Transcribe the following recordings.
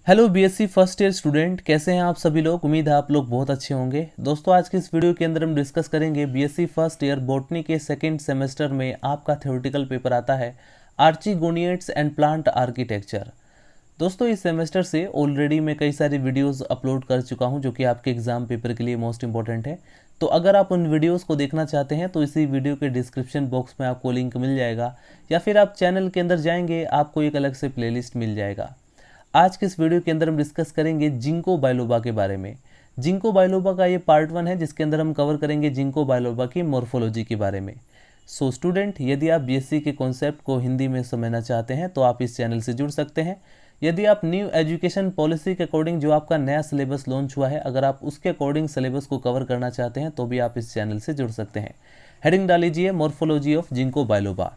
Hello BSc first year student, कैसे हैं आप सभी लोग। उम्मीद है आप लोग बहुत अच्छे होंगे। दोस्तों, आज की इस वीडियो के अंदर हम डिस्कस करेंगे बीएससी फर्स्ट ईयर बॉटनी के सेकंड सेमेस्टर में आपका थ्योरेटिकल पेपर आता है आर्चिगोनिएट्स एंड प्लांट आर्किटेक्चर। दोस्तों, इस सेमेस्टर से ऑलरेडी मैं कई सारी वीडियोस अपलोड कर चुका हूं जो कि आपके एग्जाम पेपर के लिए मोस्ट इंपॉर्टेंट है। तो अगर आप उन वीडियोस को देखना चाहते हैं तो इसी वीडियो के डिस्क्रिप्शन बॉक्स में आपको लिंक मिल जाएगा, या फिर आप चैनल के अंदर जाएंगे आपको एक अलग से प्लेलिस्ट मिल जाएगा। आज के इस वीडियो के अंदर हम डिस्कस करेंगे जिंको बायलोबा के बारे में। जिंको बायलोबा का ये पार्ट 1 है, जिसके अंदर हम कवर करेंगे जिंको बायलोबा की मॉर्फोलॉजी के बारे में। सो स्टूडेंट, यदि आप बीएससी के कॉन्सेप्ट को हिंदी में समझना चाहते हैं तो आप इस चैनल से जुड़ सकते हैं। यदि आप न्यू एजुकेशन पॉलिसी के अकॉर्डिंग जो आपका नया सिलेबस लॉन्च हुआ है, अगर आप उसके अकॉर्डिंग सिलेबस को कवर करना चाहते हैं तो भी आप इस चैनल से जुड़ सकते हैं। हेडिंग डाल लीजिए morphology of ginkgo biloba.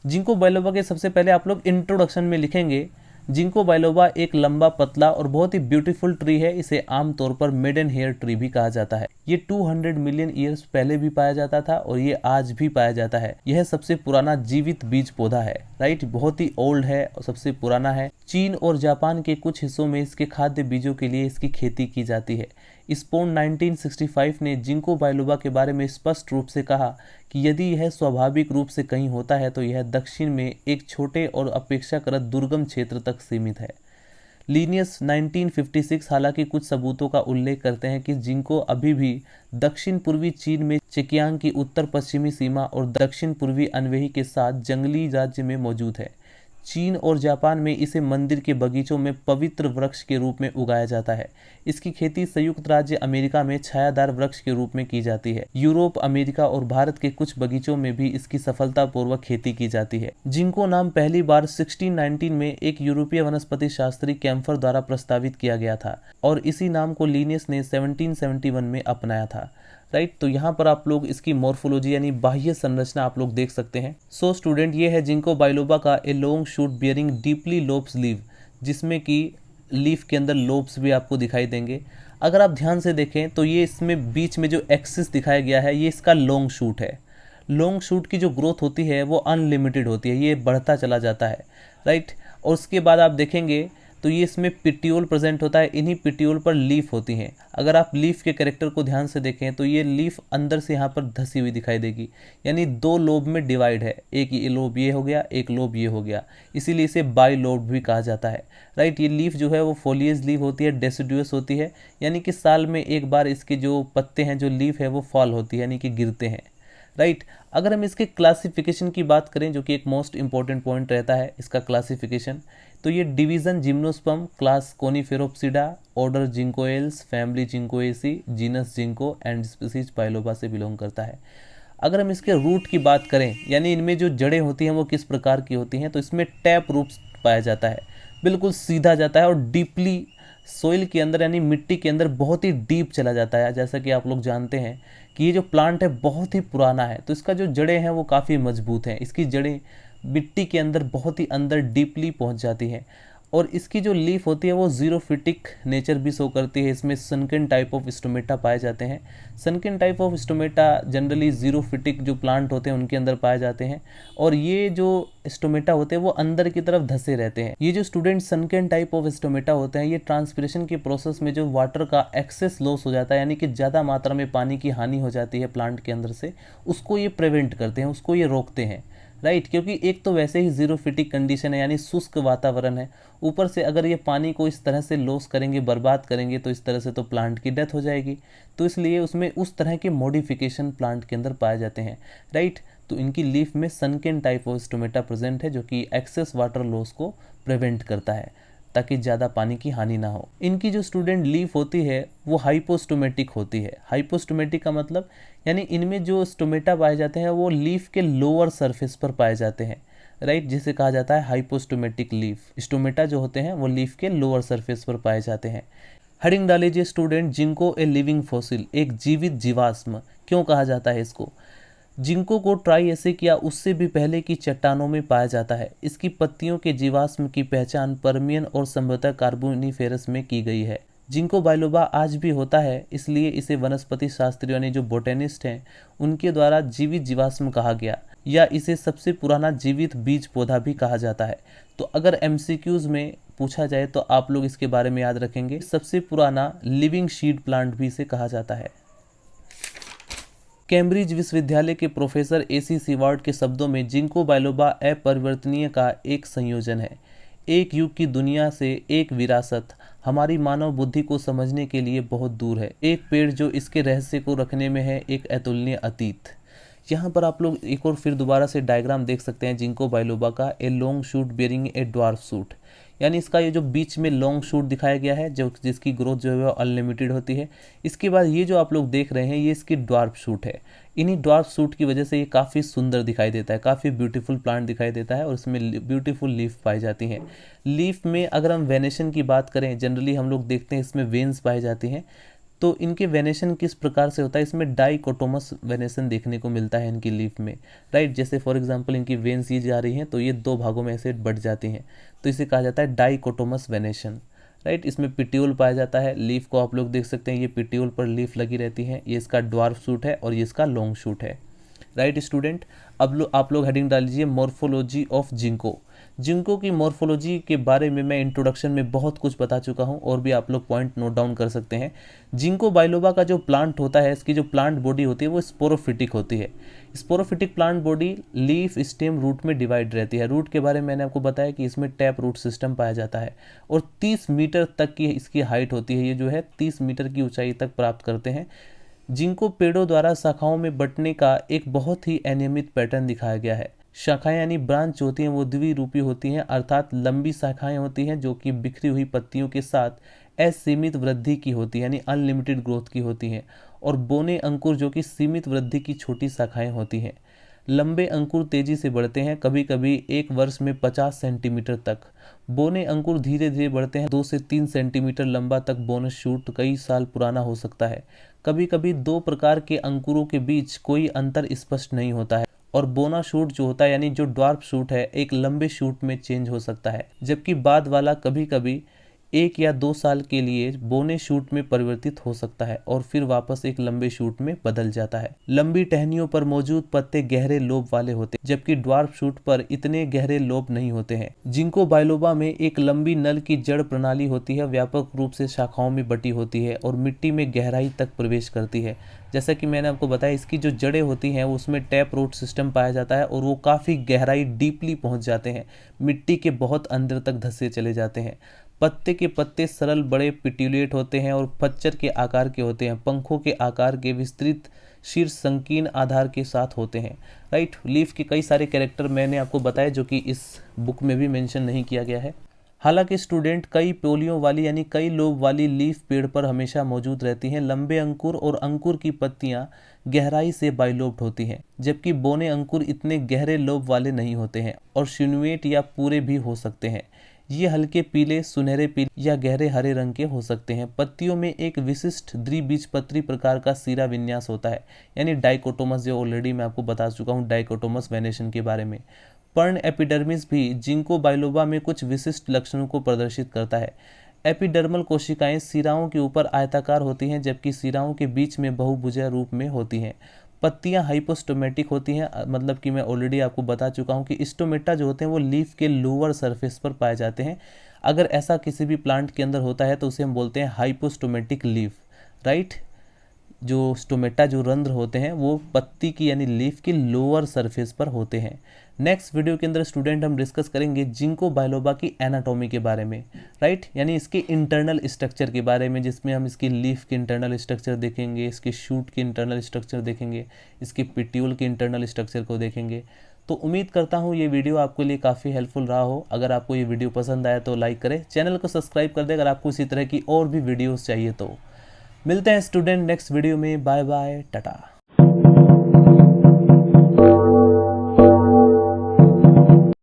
Ginkgo biloba के सबसे पहले आप लोग इंट्रोडक्शन में लिखेंगे, जिंको बायलोबा एक लंबा, पतला और बहुत ही ब्यूटीफुल ट्री है। इसे आमतौर पर मेडन हेयर ट्री भी कहा जाता है। ये 200 मिलियन ईयर्स पहले भी पाया जाता था और ये आज भी पाया जाता है। यह सबसे पुराना जीवित बीज पौधा है। राइट, बहुत ही ओल्ड है और सबसे पुराना है। चीन और जापान के कुछ हिस्सों में इसके खाद्य बीजों के लिए इसकी खेती की जाती है। स्पोन 1965 ने जिंको बायलोबा के बारे में स्पष्ट रूप से कहा कि यदि यह स्वाभाविक रूप से कहीं होता है तो यह दक्षिण में एक छोटे और अपेक्षाकृत दुर्गम क्षेत्र तक सीमित है। लीनियस 1956 हालांकि कुछ सबूतों का उल्लेख करते हैं कि जिंको अभी भी दक्षिण पूर्वी चीन में चेकियांग की उत्तर पश्चिमी सीमा और दक्षिण पूर्वी अनवेही के साथ जंगली राज्य में मौजूद है। चीन और जापान में इसे मंदिर के बगीचों में पवित्र वृक्ष के रूप में उगाया जाता है। इसकी खेती संयुक्त राज्य अमेरिका में छायादार वृक्ष के रूप में की जाती है। यूरोप, अमेरिका और भारत के कुछ बगीचों में भी इसकी सफलतापूर्वक खेती की जाती है। जिंको नाम पहली बार 1619 में एक यूरोपीय वनस्पति शास्त्री कैम्फर द्वारा प्रस्तावित किया गया था और इसी नाम को लीनियस ने 1771 में अपनाया था। राइट, तो यहाँ पर आप लोग इसकी मॉर्फोलॉजी यानी बाह्य संरचना आप लोग देख सकते हैं। सो स्टूडेंट, ये है जिंको बायलोबा का a long shoot bearing deeply lobes leave, जिसमें कि लीफ के अंदर लोब्स भी आपको दिखाई देंगे। अगर आप ध्यान से देखें तो ये इसमें बीच में जो एक्सिस दिखाया गया है ये इसका लॉन्ग शूट है। लॉन्ग शूट की जो ग्रोथ होती है वो अनलिमिटेड होती है, ये बढ़ता चला जाता है। राइट, और उसके बाद आप देखेंगे तो ये इसमें पिट्यूल प्रेजेंट होता है। इन्हीं पिट्यूल पर लीफ होती हैं। अगर आप लीफ के कैरेक्टर को ध्यान से देखें तो ये लीफ अंदर से यहाँ पर धसी हुई दिखाई देगी, यानी दो लोब में डिवाइड है। एक ये लोब ये हो गया, एक लोब ये हो गया, इसीलिए इसे बाई लोब भी कहा जाता है। राइट, ये लीफ जो है वो फोलियज लीफ होती है, डेसिडुअस होती है, यानी कि साल में एक बार इसके जो पत्ते हैं, जो लीफ है वो फॉल होती है, यानी कि गिरते हैं। राइट, अगर हम इसके क्लासिफिकेशन की बात करें, जो कि एक मोस्ट इंपॉर्टेंट पॉइंट रहता है इसका क्लासिफिकेशन, तो ये division gymnosperm, class Coniferopsida, order Ginkgoales, family Ginkgoaceae, genus Ginkgo and species biloba से बिलोंग करता है। अगर हम इसके रूट की बात करें, यानी इनमें जो जड़ें होती हैं वो किस प्रकार की होती हैं, तो इसमें टैप रूट्स पाया जाता है, बिल्कुल सीधा जाता है और डीपली सोइल के अंदर यानी मिट्टी के अंदर बहुत ही डीप चला जाता है। जैसा कि आप लोग जानते हैं कि ये जो प्लांट है बहुत ही पुराना है, तो इसका जो जड़ें हैं वो काफ़ी मजबूत हैं। इसकी जड़ें मिट्टी के अंदर बहुत ही अंदर डीपली पहुंच जाती हैं और इसकी जो लीफ होती है वो जीरोफिटिक नेचर भी शो करती है। इसमें सनकिन टाइप ऑफ स्टोमेटा पाए जाते हैं। सनकिन type of stomata generally xerophytic जो प्लांट होते हैं उनके अंदर पाए जाते हैं और ये जो स्टोमेटा होते हैं वो अंदर की तरफ धसे रहते हैं। ये जो स्टूडेंट सनकिन टाइप ऑफ स्टोमेटा होते हैं, ये ट्रांसपिरेशन के प्रोसेस में जो वाटर का एक्सेस लॉस हो जाता है, यानी कि ज़्यादा मात्रा में पानी की हानि हो जाती है प्लांट के अंदर से, उसको ये प्रिवेंट करते हैं, उसको ये रोकते हैं। राइट, क्योंकि एक तो वैसे ही जीरोफिटिक कंडीशन है, यानी शुष्क वातावरण है, ऊपर से अगर ये पानी को इस तरह से लॉस करेंगे, बर्बाद करेंगे, तो इस तरह से तो प्लांट की डेथ हो जाएगी। तो इसलिए उसमें उस तरह के मॉडिफिकेशन प्लांट के अंदर पाए जाते हैं। राइट, तो इनकी लीफ में सनकेन टाइप ऑफ स्टोमेटा प्रेजेंट है जो कि एक्सेस वाटर लॉस को प्रिवेंट करता है ताकि ज़्यादा पानी की हानि ना हो। इनकी जो स्टूडेंट लीफ होती है वो हाइपोस्टोमेटिक होती है। हाइपोस्टोमेटिक का मतलब यानी इनमें जो स्टोमेटा पाए जाते हैं वो लीफ के लोअर सरफेस पर पाए जाते हैं। राइट, जिसे कहा जाता है हाइपोस्टोमेटिक लीफ। स्टोमेटा जो होते हैं वो लीफ के लोअर सरफेस पर पाए जाते हैं। हेडिंग डाल लीजिए student, ginkgo a living fossil, एक जीवित जीवाश्म। क्यों कहा जाता है इसको? जिंको को ट्राइएसिक या उससे भी पहले की चट्टानों में पाया जाता है। इसकी पत्तियों के जीवाश्म की पहचान पर्मियन और संभवतः कार्बोनिफेरस में की गई है। जिंको बायलोबा आज भी होता है, इसलिए इसे वनस्पति शास्त्री यानी जो बोटेनिस्ट हैं उनके द्वारा जीवित जीवाश्म कहा गया, या इसे सबसे पुराना जीवित बीज पौधा भी कहा जाता है। तो अगर एमसीक्यूज में पूछा जाए तो आप लोग इसके बारे में याद रखेंगे। सबसे पुराना लिविंग सीड प्लांट भी इसे कहा जाता है। कैम्ब्रिज विश्वविद्यालय के प्रोफेसर AC सीवार्ड के शब्दों में जिंको बाइलोबा अपरिवर्तनीय का एक संयोजन है, एक युग की दुनिया से एक विरासत, हमारी मानव बुद्धि को समझने के लिए बहुत दूर है, एक पेड़ जो इसके रहस्य को रखने में है, एक अतुलनीय अतीत। यहाँ पर आप लोग एक और फिर दोबारा से डायग्राम देख सकते हैं जिंको बाइलोबा का, a long shoot bearing a dwarf shoot, यानी इसका ये जो बीच में लॉन्ग शूट दिखाया गया है जो जिसकी ग्रोथ जो है वो अनलिमिटेड होती है। इसके बाद ये जो आप लोग देख रहे हैं ये इसकी ड्वार्फ शूट है। इन्हीं ड्वार्फ शूट की वजह से ये काफ़ी सुंदर दिखाई देता है, काफ़ी ब्यूटीफुल प्लांट दिखाई देता है और इसमें ब्यूटीफुल लीफ पाई जाती हैं। लीफ में अगर हम वेनेशन की बात करें, जनरली हम लोग देखते हैं इसमें वेन्स पाई जाती हैं। तो इनके वेनेशन किस प्रकार से होता है, इसमें डाइकोटोमस वेनेशन देखने को मिलता है इनकी लीफ में, राइट। जैसे फॉर एग्जांपल इनकी वेन्स ये जा रही हैं तो ये दो भागों में ऐसे बढ़ जाती हैं, तो इसे कहा जाता है डाइकोटोमस वेनेशन, राइट। इसमें पिट्यूल पाया जाता है। लीफ को आप लोग देख सकते हैं, ये पिट्यूल पर लीफ लगी रहती है। ये इसका ड्वार्फ शूट है और ये इसका लॉन्ग शूट है, राइट स्टूडेंट। अब आप लोग हेडिंग डाल लीजिए मॉर्फोलॉजी ऑफ जिंको। जिंको की मॉर्फोलॉजी के बारे में मैं इंट्रोडक्शन में बहुत कुछ बता चुका हूं और भी आप लोग पॉइंट नोट डाउन कर सकते हैं। जिंको बाइलोबा का जो प्लांट होता है, इसकी जो प्लांट बॉडी होती है वो स्पोरोफिटिक होती है। Sporophytic plant body leaf, stem, root में डिवाइड रहती है। रूट के बारे में मैंने आपको बताया कि इसमें टैप रूट सिस्टम पाया जाता है और 30 मीटर तक की इसकी हाइट होती है। ये जो है 30 मीटर की ऊंचाई तक प्राप्त करते हैं। जिंको पेड़ों द्वारा शाखाओं में बंटने का एक बहुत ही अनियमित पैटर्न दिखाया गया है। शाखाएं यानी ब्रांच होती हैं वो द्विरूपी होती हैं, अर्थात लंबी शाखाएं होती हैं जो कि बिखरी हुई पत्तियों के साथ असीमित वृद्धि की होती है, यानी अनलिमिटेड ग्रोथ की होती हैं। और बोने अंकुर जो कि सीमित वृद्धि की छोटी शाखाएं होती हैं। लंबे अंकुर तेजी से बढ़ते हैं, कभी कभी एक वर्ष में 50 सेंटीमीटर तक। बोने अंकुर धीरे धीरे बढ़ते हैं, 2 से 3 सेंटीमीटर लंबा तक बोनस शूट कई साल पुराना हो सकता है। कभी कभी दो प्रकार के अंकुरों के बीच कोई अंतर स्पष्ट नहीं होता है और बोना शूट जो होता है यानी जो ड्वार्फ शूट है एक लंबे शूट में चेंज हो सकता है, जबकि बाद वाला कभी कभी 1 या 2 साल के लिए बोने शूट में परिवर्तित हो सकता है और फिर वापस एक लंबे शूट में बदल जाता है। लंबी टहनियों पर मौजूद पत्ते गहरे लोब वाले होते हैं, जबकि ड्वार्फ शूट पर इतने गहरे लोब नहीं होते हैं। जिंको बाइलोबा में एक लंबी नल की जड़ प्रणाली होती है, व्यापक रूप से शाखाओं में बटी होती है और मिट्टी में गहराई तक प्रवेश करती है। जैसा कि मैंने आपको बताया, इसकी जो जड़ें होती हैं उसमें टैप रूट सिस्टम पाया जाता है और वो काफ़ी गहराई डीपली पहुंच जाते हैं, मिट्टी के बहुत अंदर तक धंसे चले जाते हैं। पत्ते के पत्ते सरल बड़े पिट्यूलेट होते हैं और फच्चर के आकार के होते हैं, पंखों के आकार के, विस्तृत शीर्ष संकीर्ण आधार के साथ होते हैं, राइट। लीफ के कई सारे कैरेक्टर मैंने आपको बताए जो कि इस बुक में भी मेंशन नहीं किया गया है। हालांकि स्टूडेंट कई पोलियों वाली यानी कई लोब वाली लीफ पेड़ पर हमेशा मौजूद रहती हैं। लंबे अंकुर और अंकुर की पत्तियां गहराई से बाइलोब्ड होती हैं, जबकि बोने अंकुर इतने गहरे लोब वाले नहीं होते हैं और सिनुएट या पूरे भी हो सकते हैं। ये हल्के पीले, सुनहरे पीले या गहरे हरे रंग के हो सकते हैं। पत्तियों में एक विशिष्ट द्विबीजपत्री प्रकार का सिरा विन्यास होता है, यानी डाइकोटोमस, जो ऑलरेडी मैं आपको बता चुका हूँ डाइकोटोमस वेनेशन के बारे में। पर्ण एपिडर्मिस भी जिंको बाइलोबा में कुछ विशिष्ट लक्षणों को प्रदर्शित करता है। एपिडर्मल कोशिकाएं सिराओं के ऊपर आयताकार होती हैं, जबकि सिराओं के बीच में बहुभुजा रूप में होती हैं। पत्तियां हाइपोस्टोमेटिक होती हैं, मतलब कि मैं ऑलरेडी आपको बता चुका हूं कि स्टोमेटा जो होते हैं वो लीफ के लोअर सरफेस पर पाए जाते हैं। अगर ऐसा किसी भी प्लांट के अंदर होता है तो उसे हम बोलते हैं हाइपोस्टोमेटिक लीफ, राइट। जो स्टोमेटा जो रंध्र होते हैं वो पत्ती की यानी लीफ की लोअर सरफेस पर होते हैं। नेक्स्ट वीडियो के अंदर स्टूडेंट हम डिस्कस करेंगे जिंको बाइलोबा की एनाटॉमी के बारे में, राइट, यानी इसके इंटरनल स्ट्रक्चर के बारे में, जिसमें हम इसकी लीफ के इंटरनल स्ट्रक्चर देखेंगे, इसके शूट के इंटरनल स्ट्रक्चर देखेंगे, इसके पिट्यूल के इंटरनल स्ट्रक्चर को देखेंगे। तो उम्मीद करता हूँ ये वीडियो आपके लिए काफ़ी हेल्पफुल रहा हो। अगर आपको ये वीडियो पसंद आया तो लाइक करें, चैनल को सब्सक्राइब कर दें अगर आपको इसी तरह की और भी वीडियोज़ चाहिए तो। मिलते हैं स्टूडेंट नेक्स्ट वीडियो में। Bye bye, Tata.